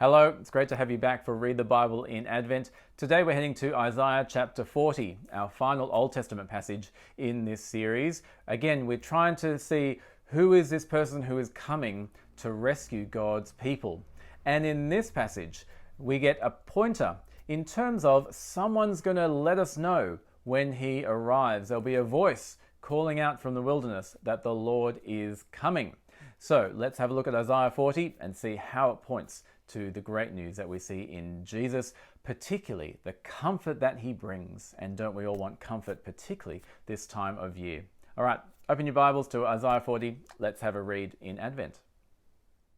Hello, it's great to have you back for Read the Bible in Advent. Today we're heading to Isaiah chapter 40, our final Old Testament passage in this series. Again, we're trying to see who is this person who is coming to rescue God's people. And in this passage, we get a pointer in terms of someone's going to let us know when he arrives. There'll be a voice calling out from the wilderness that the Lord is coming. So let's have a look at Isaiah 40 and see how it points to the great news that we see in Jesus, particularly the comfort that he brings. And don't we all want comfort, particularly this time of year? All right, open your Bibles to Isaiah 40. Let's have a read in Advent.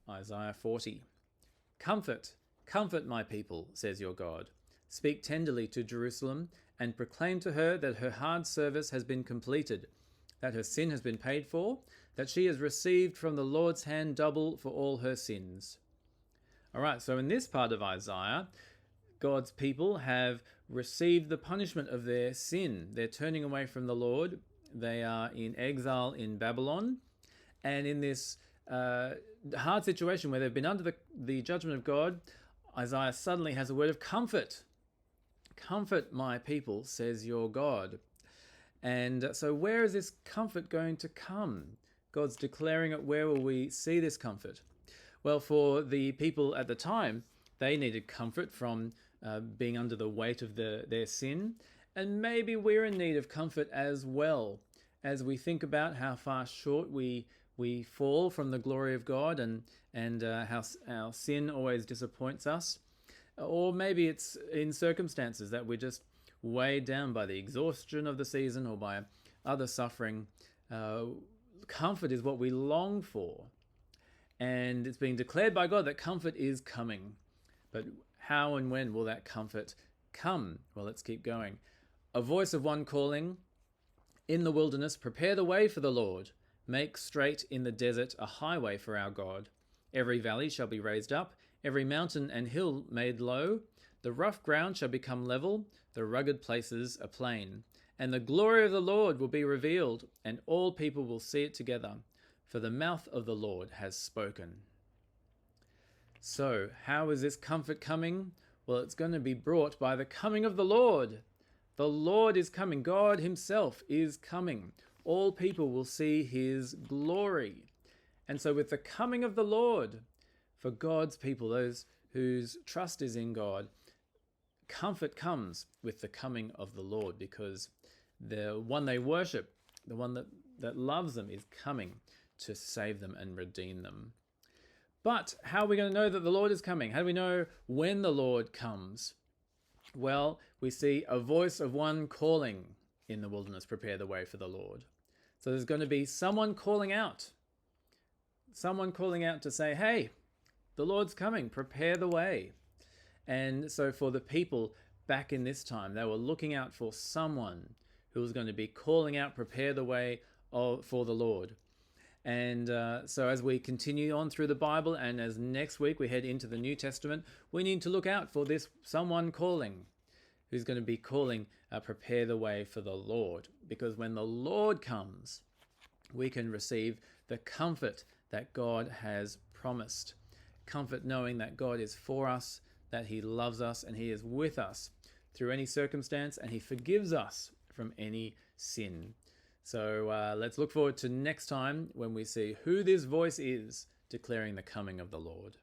Isaiah 40. Comfort, comfort my people, says your God. Speak tenderly to Jerusalem and proclaim to her that her hard service has been completed, that her sin has been paid for, that she has received from the Lord's hand double for all her sins. All right, so in this part of Isaiah, God's people have received the punishment of their sin. They're turning away from the Lord. They are in exile in Babylon. And in this hard situation where they've been under the judgment of God, Isaiah suddenly has a word of comfort. Comfort my people, says your God. And so where is this comfort going to come? God's declaring it. Where will we see this comfort? Well, for the people at the time, they needed comfort from being under the weight of their sin. And maybe we're in need of comfort as well, as we think about how far short we fall from the glory of God and how our sin always disappoints us. Or maybe it's in circumstances that we're just weighed down by the exhaustion of the season or by other suffering. Comfort is what we long for. And it's being declared by God that comfort is coming. But how and when will that comfort come? Well, let's keep going. A voice of one calling, in the wilderness, prepare the way for the Lord. Make straight in the desert a highway for our God. Every valley shall be raised up, every mountain and hill made low. The rough ground shall become level, the rugged places a plain. And the glory of the Lord will be revealed, and all people will see it together. For the mouth of the Lord has spoken. So, how is this comfort coming? Well, it's going to be brought by the coming of the Lord. The Lord is coming. God himself is coming. All people will see his glory. And so with the coming of the Lord, for God's people, those whose trust is in God, comfort comes with the coming of the Lord, because the one they worship, the one that loves them, is coming to save them and redeem them. But how are we going to know that the Lord is coming? How do we know when the Lord comes? Well, we see a voice of one calling in the wilderness, prepare the way for the Lord. So there's going to be someone calling out to say, hey, the Lord's coming, prepare the way. And so for the people back in this time, they were looking out for someone who was going to be calling out, prepare the way for the Lord. And so as we continue on through the Bible, and as next week we head into the New Testament, we need to look out for this someone calling, who's going to be calling, prepare the way for the Lord. Because when the Lord comes, we can receive the comfort that God has promised. Comfort knowing that God is for us, that he loves us, and he is with us through any circumstance, and he forgives us from any sin. So let's look forward to next time when we see who this voice is declaring the coming of the Lord.